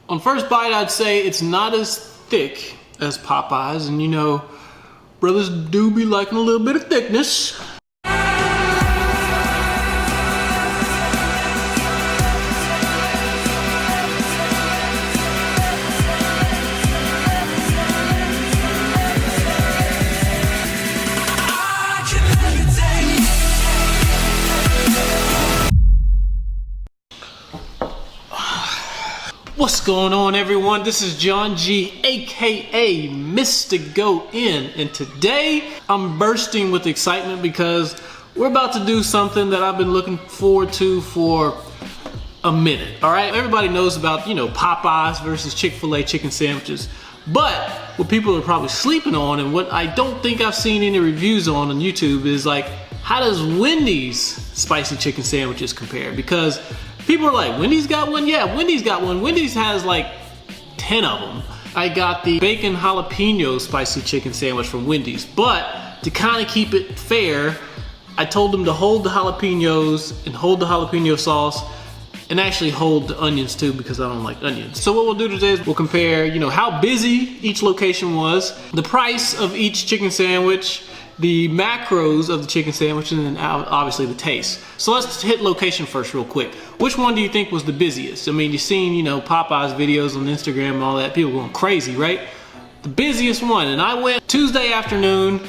On first bite, I'd say it's not as thick as Popeyes, and you know, brothers do be liking a little bit of thickness. What's going on, everyone? This is John G, aka Mr. Go In, and today I'm bursting with excitement because we're about to do something that I've been looking forward to for a minute. All right, everybody knows about, you know, Popeyes versus Chick-Fil-A chicken sandwiches, but what people are probably sleeping on, and what I don't think I've seen any reviews on YouTube, is like, how does Wendy's spicy chicken sandwiches compare? Because people are like, Wendy's got one? Yeah, Wendy's got one. Wendy's has like 10 of them. I got the bacon jalapeno spicy chicken sandwich from Wendy's, but to kind of keep it fair, I told them to hold the jalapenos and hold the jalapeno sauce and actually hold the onions too, because I don't like onions. So what we'll do today is we'll compare, you know, how busy each location was, the price of each chicken sandwich, the macros of the chicken sandwich, and then obviously the taste. So let's hit location first real quick. Which one do you think was the busiest? I mean, you've seen, you know, Popeyes videos on Instagram and all that, people going crazy, right? The busiest one, and I went Tuesday afternoon,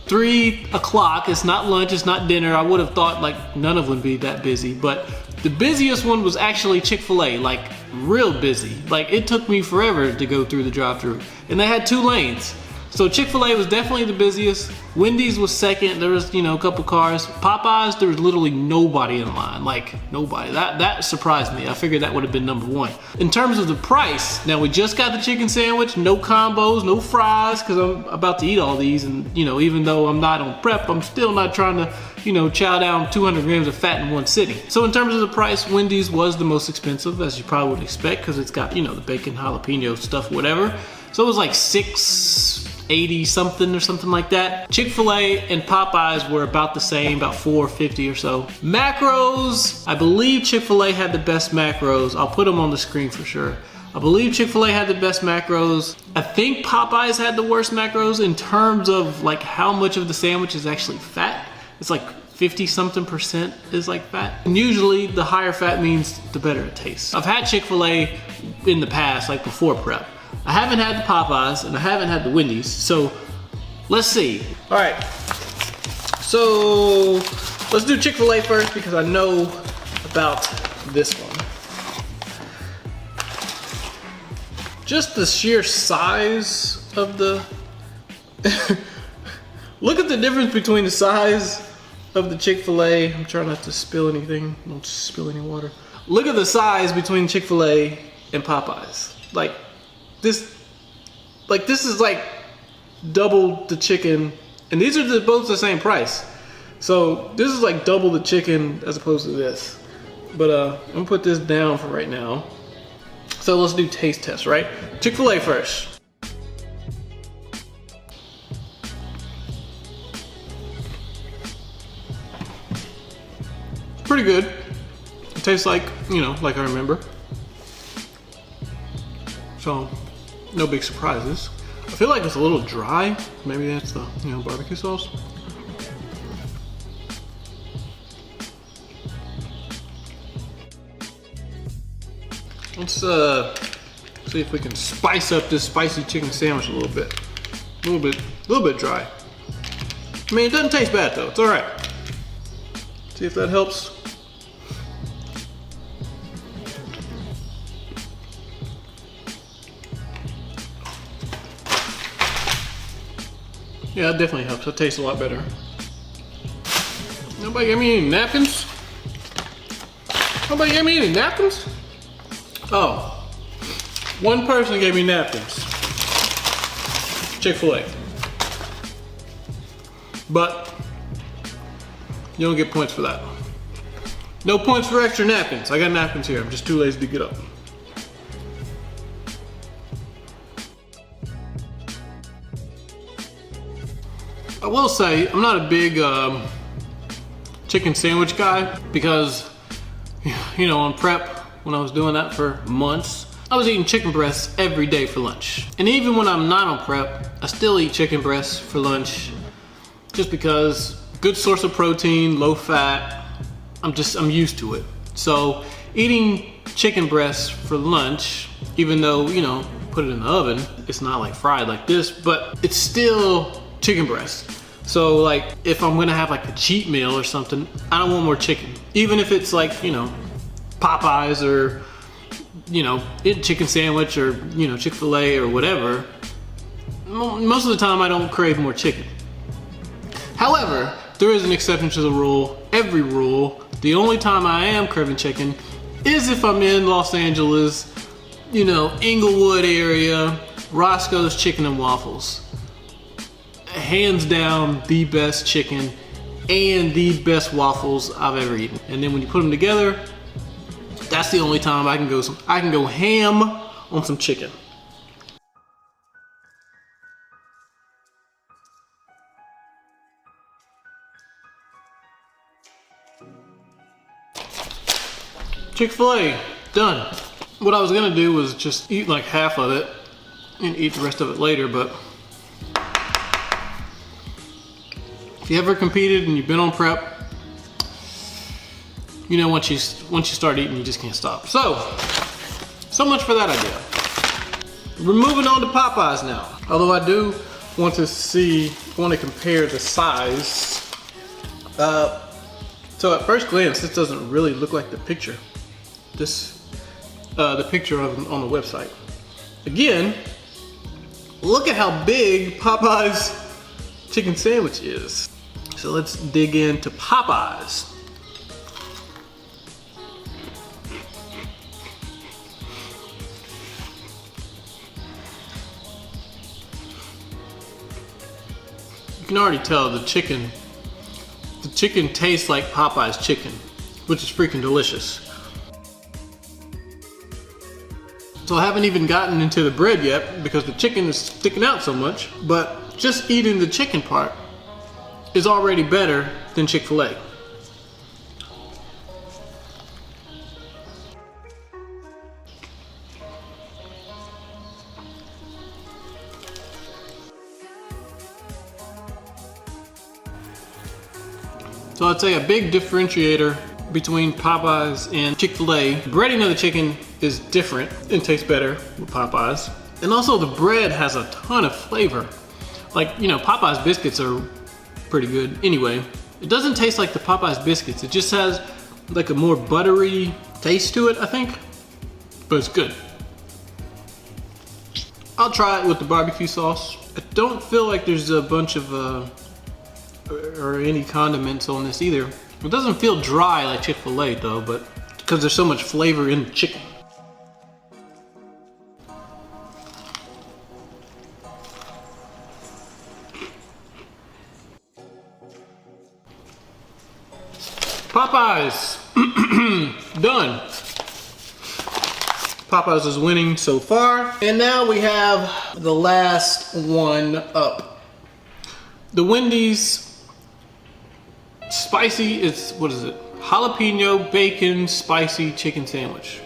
3 o'clock. It's not lunch, it's not dinner. I would have thought like none of them would be that busy, but the busiest one was actually Chick-Fil-A, like real busy. Like it took me forever to go through the drive-thru, and they had 2 lanes. So Chick-fil-A was definitely the busiest. Wendy's was second. There was, you know, a couple cars. Popeyes, there was literally nobody in line, like nobody. That surprised me. I figured that would have been number 1. In terms of the price, now we just got the chicken sandwich, no combos, no fries, because I'm about to eat all these, and you know, even though I'm not on prep, I'm still not trying to, you know, chow down 200 grams of fat in one sitting. So in terms of the price, Wendy's was the most expensive, as you probably would expect, because it's got, you know, the bacon, jalapeno stuff, whatever. So it was like $6.80 something or something like that. Chick-fil-A and Popeyes were about the same, about $4.50 or so. Macros, I believe Chick-fil-A had the best macros. I'll put them on the screen for sure. I believe Chick-fil-A had the best macros. I think Popeyes had the worst macros in terms of like how much of the sandwich is actually fat. It's like 50 something percent is like fat. And usually the higher fat means the better it tastes. I've had Chick-fil-A in the past, like before prep. I haven't had the Popeyes and I haven't had the Wendy's, so let's see. All right, so let's do Chick-fil-A first because I know about this one. Just the sheer size of the, look at the difference between the size of the Chick-fil-A. I'm trying not to spill anything, don't spill any water. Look at the size between Chick-fil-A and Popeyes. Like, this is like double the chicken, and these are both the same price. So this is like double the chicken as opposed to this. But I'm gonna put this down for right now. So let's do taste test, right? Chick-fil-A first. Pretty good. It tastes like, you know, like I remember. So no big surprises. I feel like it's a little dry. Maybe that's the, you know, barbecue sauce. Let's see if we can spice up this spicy chicken sandwich a little bit. A little bit dry. I mean, it doesn't taste bad though. It's all right. See if that helps. Yeah, it definitely helps. It tastes a lot better. Nobody gave me any napkins? Nobody gave me any napkins? Oh, one person gave me napkins. Chick-fil-A. But you don't get points for that. No points for extra napkins. I got napkins here. I'm just too lazy to get up. I will say, I'm not a big chicken sandwich guy because, you know, on prep, when I was doing that for months, I was eating chicken breasts every day for lunch. And even when I'm not on prep, I still eat chicken breasts for lunch just because good source of protein, low fat. I'm used to it. So eating chicken breasts for lunch, even though, you know, put it in the oven, it's not like fried like this, but it's still chicken breast. So like if I'm gonna have like a cheat meal or something, I don't want more chicken. Even if it's like, you know, Popeyes or, you know, chicken sandwich or, you know, Chick-Fil-A or whatever, most of the time I don't crave more chicken. However, there is an exception to the rule, every rule. The only time I am craving chicken is if I'm in Los Angeles, you know, Inglewood area, Roscoe's Chicken and Waffles. Hands down the best chicken and the best waffles I've ever eaten. And then when you put them together, that's the only time I can go ham on some chicken. Chick-fil-A, done. What I was gonna do was just eat like half of it and eat the rest of it later, but if you ever competed and you've been on prep, you know once you start eating, you just can't stop. So much for that idea. We're moving on to Popeyes now. Although I do want to compare the size. So at first glance, this doesn't really look like the picture. The picture on the website. Again, look at how big Popeyes chicken sandwich is. So let's dig into Popeyes. You can already tell the chicken tastes like Popeyes chicken, which is freaking delicious. So I haven't even gotten into the bread yet because the chicken is sticking out so much, but just eating the chicken part is already better than Chick-fil-A. So I'd say a big differentiator between Popeyes and Chick-fil-A, breading of the chicken is different and tastes better with Popeyes. And also the bread has a ton of flavor. Like, you know, Popeyes biscuits are pretty good anyway. It doesn't taste like the Popeyes biscuits. It just has like a more buttery taste to it, I think. But it's good. I'll try it with the barbecue sauce. I don't feel like there's a bunch of or any condiments on this either. It doesn't feel dry like Chick-fil-A though, but because there's so much flavor in the chicken. Popeyes, done. Popeyes is winning so far. And now we have the last one up. The Wendy's spicy, what is it? Jalapeno bacon spicy chicken sandwich.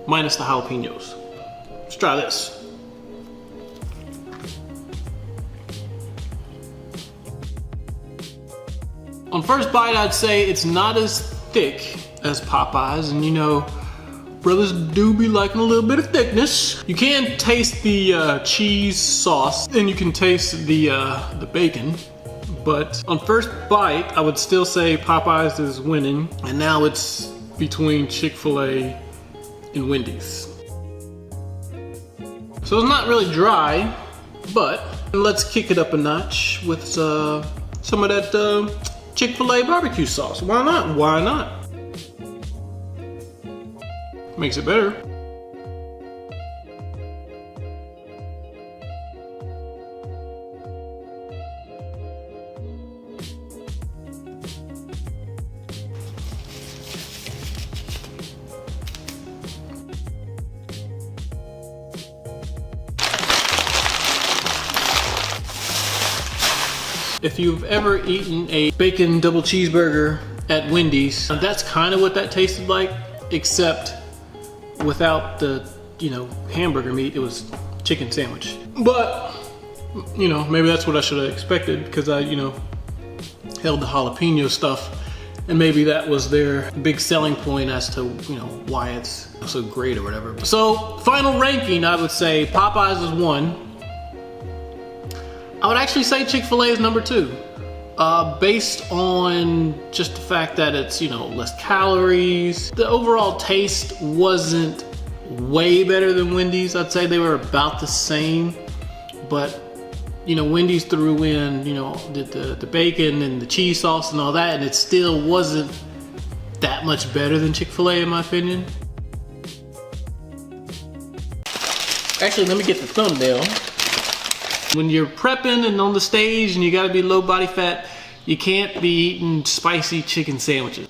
Minus the jalapenos. Let's try this. On first bite, I'd say it's not as thick as Popeyes, and you know, brothers do be liking a little bit of thickness. You can taste the cheese sauce, and you can taste the bacon. But on first bite, I would still say Popeyes is winning, and now it's between Chick-fil-A and Wendy's. So it's not really dry, but let's kick it up a notch with some of that Chick-fil-A barbecue sauce. Why not? Why not? Makes it better. If you've ever eaten a bacon double cheeseburger at Wendy's, that's kind of what that tasted like, except without the, you know, hamburger meat. It was chicken sandwich. But, you know, maybe that's what I should have expected because I, you know, held the jalapeno stuff, and maybe that was their big selling point as to, you know, why it's so great or whatever. So final ranking, I would say Popeyes is 1. I would actually say Chick-Fil-A is number 2. Based on just the fact that it's, you know, less calories. The overall taste wasn't way better than Wendy's. I'd say they were about the same, but you know, Wendy's threw in, you know, the bacon and the cheese sauce and all that, and it still wasn't that much better than Chick-fil-A in my opinion. Actually, let me get the thumbnail. When you're prepping and on the stage and you gotta be low body fat, you can't be eating spicy chicken sandwiches.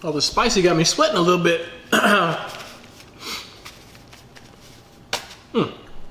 Oh, the spicy got me sweating a little bit.